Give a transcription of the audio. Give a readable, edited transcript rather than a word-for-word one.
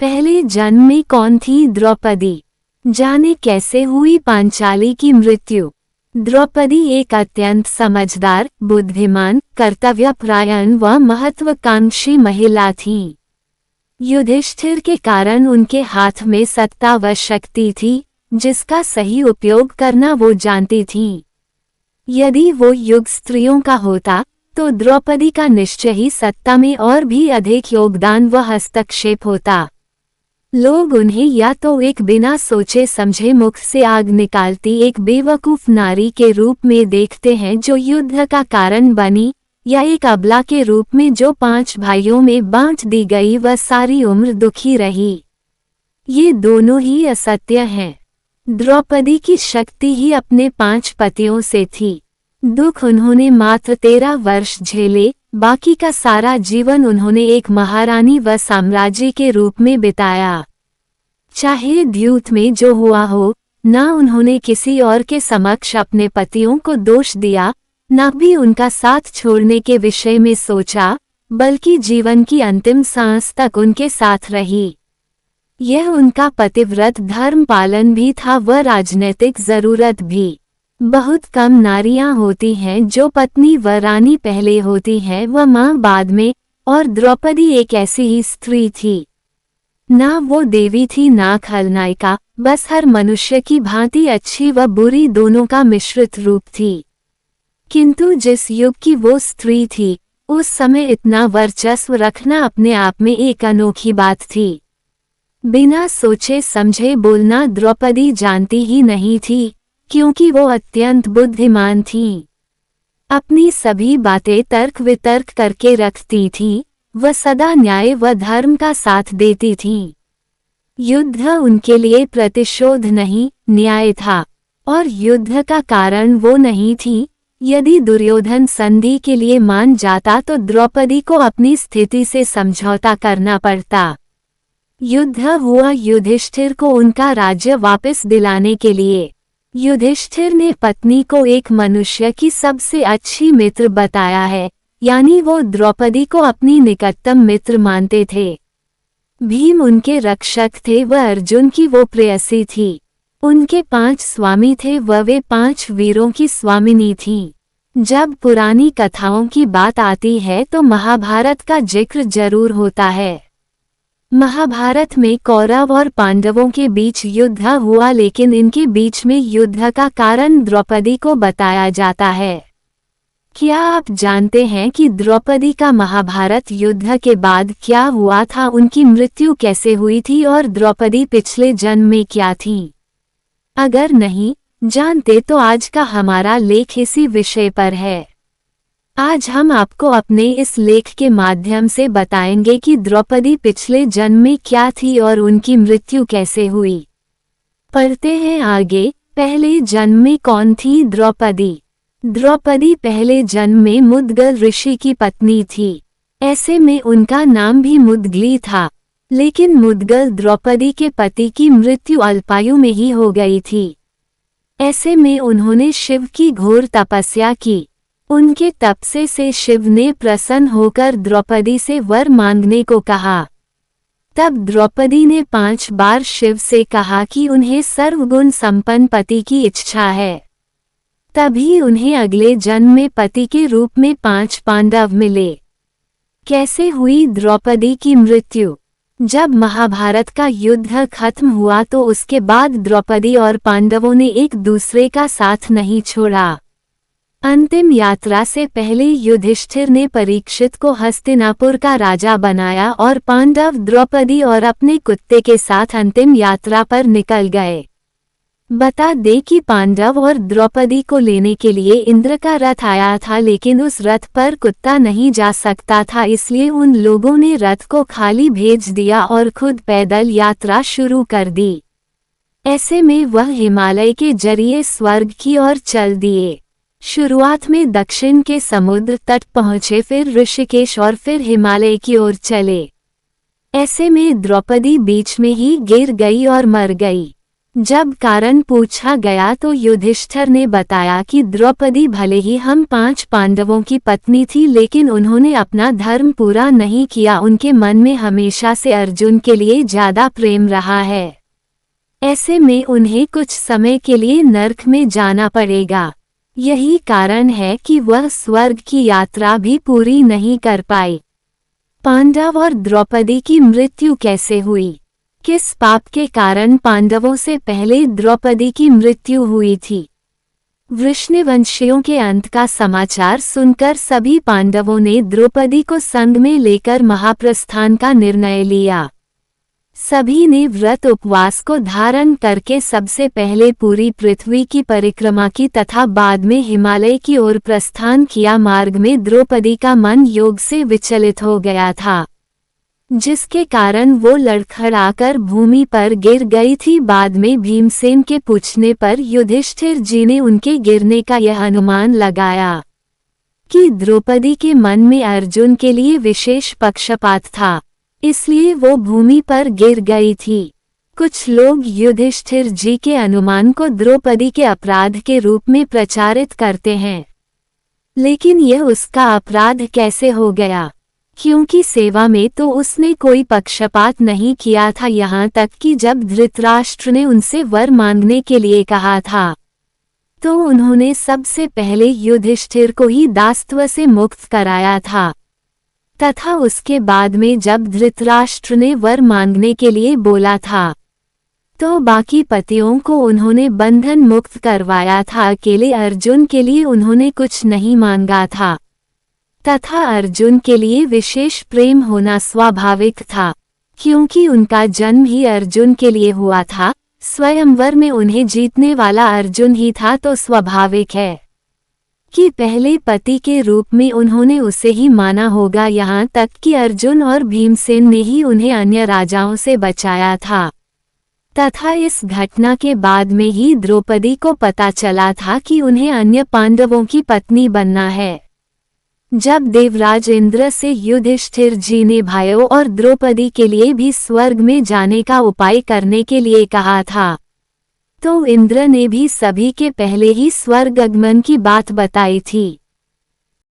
पहले जन्म में कौन थी द्रौपदी? जाने कैसे हुई पांचाली की मृत्यु। द्रौपदी एक अत्यंत समझदार, बुद्धिमान, कर्तव्यपरायण व महत्वाकांक्षी महिला थी। युधिष्ठिर के कारण उनके हाथ में सत्ता व शक्ति थी, जिसका सही उपयोग करना वो जानती थी। यदि वो युग स्त्रियों का होता तो द्रौपदी का निश्चय ही सत्ता में और भी अधिक योगदान व हस्तक्षेप होता। लोग उन्हें या तो एक बिना सोचे समझे मुख से आग निकालती एक बेवकूफ नारी के रूप में देखते हैं जो युद्ध का कारण बनी, या एक अबला के रूप में जो 5 भाइयों में बांट दी गई व सारी उम्र दुखी रही। ये दोनों ही असत्य हैं। द्रौपदी की शक्ति ही अपने 5 पतियों से थी। दुख उन्होंने मात्र 13 वर्ष झेले, बाकी का सारा जीवन उन्होंने एक महारानी व साम्राज्य के रूप में बिताया। चाहे द्यूत में जो हुआ हो, न उन्होंने किसी और के समक्ष अपने पतियों को दोष दिया, न भी उनका साथ छोड़ने के विषय में सोचा, बल्कि जीवन की अंतिम सांस तक उनके साथ रही। यह उनका पतिव्रत धर्म पालन भी था व राजनीतिक जरूरत भी। बहुत कम नारियां होती हैं जो पत्नी व रानी पहले होती हैं व मां बाद में, और द्रौपदी एक ऐसी ही स्त्री थी। ना वो देवी थी ना खलनायिका, बस हर मनुष्य की भांति अच्छी व बुरी दोनों का मिश्रित रूप थी। किंतु जिस युग की वो स्त्री थी, उस समय इतना वर्चस्व रखना अपने आप में एक अनोखी बात थी। बिना सोचे समझे बोलना द्रौपदी जानती ही नहीं थी, क्योंकि वो अत्यंत बुद्धिमान थी। अपनी सभी बातें तर्क वितर्क करके रखती थी, वह सदा न्याय व धर्म का साथ देती थी। युद्ध उनके लिए प्रतिशोध नहीं, न्याय था, और युद्ध का कारण वो नहीं थी। यदि दुर्योधन संधि के लिए मान जाता तो द्रौपदी को अपनी स्थिति से समझौता करना पड़ता। युद्ध हुआ युधिष्ठिर को उनका राज्य वापस दिलाने के लिए। युधिष्ठिर ने पत्नी को एक मनुष्य की सबसे अच्छी मित्र बताया है, यानी वो द्रौपदी को अपनी निकटतम मित्र मानते थे। भीम उनके रक्षक थे व अर्जुन की वो प्रेयसी थी। उनके 5 स्वामी थे व वे 5 वीरों की स्वामिनी थीं। जब पुरानी कथाओं की बात आती है तो महाभारत का जिक्र जरूर होता है। महाभारत में कौरव और पांडवों के बीच युद्ध हुआ, लेकिन इनके बीच में युद्ध का कारण द्रौपदी को बताया जाता है। क्या आप जानते हैं कि द्रौपदी का महाभारत युद्ध के बाद क्या हुआ था, उनकी मृत्यु कैसे हुई थी और द्रौपदी पिछले जन्म में क्या थी? अगर नहीं जानते तो आज का हमारा लेख इसी विषय पर है। आज हम आपको अपने इस लेख के माध्यम से बताएंगे कि द्रौपदी पिछले जन्म में क्या थी और उनकी मृत्यु कैसे हुई। पढ़ते हैं आगे। पहले जन्म में कौन थी द्रौपदी? द्रौपदी पहले जन्म में मुद्गल ऋषि की पत्नी थी। ऐसे में उनका नाम भी मुद्गली था, लेकिन मुद्गल द्रौपदी के पति की मृत्यु अल्पायु में ही हो गई थी। ऐसे में उन्होंने शिव की घोर तपस्या की। उनके तप से शिव ने प्रसन्न होकर द्रौपदी से वर मांगने को कहा। तब द्रौपदी ने 5 बार शिव से कहा कि उन्हें सर्वगुण संपन्न पति की इच्छा है। तभी उन्हें अगले जन्म में पति के रूप में 5 पांडव मिले। कैसे हुई द्रौपदी की मृत्यु? जब महाभारत का युद्ध खत्म हुआ तो उसके बाद द्रौपदी और पांडवों ने एक दूसरे का साथ नहीं छोड़ा। अंतिम यात्रा से पहले युधिष्ठिर ने परीक्षित को हस्तिनापुर का राजा बनाया और पांडव द्रौपदी और अपने कुत्ते के साथ अंतिम यात्रा पर निकल गए। बता दे कि पांडव और द्रौपदी को लेने के लिए इंद्र का रथ आया था, लेकिन उस रथ पर कुत्ता नहीं जा सकता था, इसलिए उन लोगों ने रथ को खाली भेज दिया और खुद पैदल यात्रा शुरू कर दी। ऐसे में वह हिमालय के जरिए स्वर्ग की ओर चल दिए। शुरुआत में दक्षिण के समुद्र तट पहुंचे, फिर ऋषिकेश और फिर हिमालय की ओर चले। ऐसे में द्रौपदी बीच में ही गिर गई और मर गई। जब कारण पूछा गया तो युधिष्ठिर ने बताया कि द्रौपदी भले ही हम 5 पांडवों की पत्नी थी, लेकिन उन्होंने अपना धर्म पूरा नहीं किया। उनके मन में हमेशा से अर्जुन के लिए ज्यादा प्रेम रहा है। ऐसे में उन्हें कुछ समय के लिए नर्क में जाना पड़ेगा। यही कारण है कि वह स्वर्ग की यात्रा भी पूरी नहीं कर पाई। पांडव और द्रौपदी की मृत्यु कैसे हुई? किस पाप के कारण पांडवों से पहले द्रौपदी की मृत्यु हुई थी? वृष्णिवंशियों के अंत का समाचार सुनकर सभी पांडवों ने द्रौपदी को संग में लेकर महाप्रस्थान का निर्णय लिया। सभी ने व्रत उपवास को धारण करके सबसे पहले पूरी पृथ्वी की परिक्रमा की तथा बाद में हिमालय की ओर प्रस्थान किया। मार्ग में द्रौपदी का मन योग से विचलित हो गया था, जिसके कारण वो लड़खड़ाकर भूमि पर गिर गई थी। बाद में भीमसेन के पूछने पर युधिष्ठिर जी ने उनके गिरने का यह अनुमान लगाया कि द्रौपदी के मन में अर्जुन के लिए विशेष पक्षपात था, इसलिए वो भूमि पर गिर गई थी। कुछ लोग युधिष्ठिर जी के अनुमान को द्रौपदी के अपराध के रूप में प्रचारित करते हैं, लेकिन यह उसका अपराध कैसे हो गया? क्योंकि सेवा में तो उसने कोई पक्षपात नहीं किया था। यहाँ तक कि जब धृतराष्ट्र ने उनसे वर मांगने के लिए कहा था तो उन्होंने सबसे पहले युधिष्ठिर को ही दासत्व से मुक्त कराया था, तथा उसके बाद में जब धृतराष्ट्र ने वर मांगने के लिए बोला था तो बाकी पतियों को उन्होंने बंधन मुक्त करवाया था। अकेले अर्जुन के लिए उन्होंने कुछ नहीं मांगा था, तथा अर्जुन के लिए विशेष प्रेम होना स्वाभाविक था, क्योंकि उनका जन्म ही अर्जुन के लिए हुआ था। स्वयंवर में उन्हें जीतने वाला अर्जुन ही था, तो स्वाभाविक है कि पहले पति के रूप में उन्होंने उसे ही माना होगा। यहाँ तक कि अर्जुन और भीमसेन ने ही उन्हें अन्य राजाओं से बचाया था, तथा इस घटना के बाद में ही द्रौपदी को पता चला था कि उन्हें अन्य पांडवों की पत्नी बनना है। जब देवराज इंद्र से युधिष्ठिर जी ने भाइयों और द्रौपदी के लिए भी स्वर्ग में जाने का उपाय करने के लिए कहा था, तो इंद्र ने भी सभी के पहले ही स्वर्ग आगमन की बात बताई थी।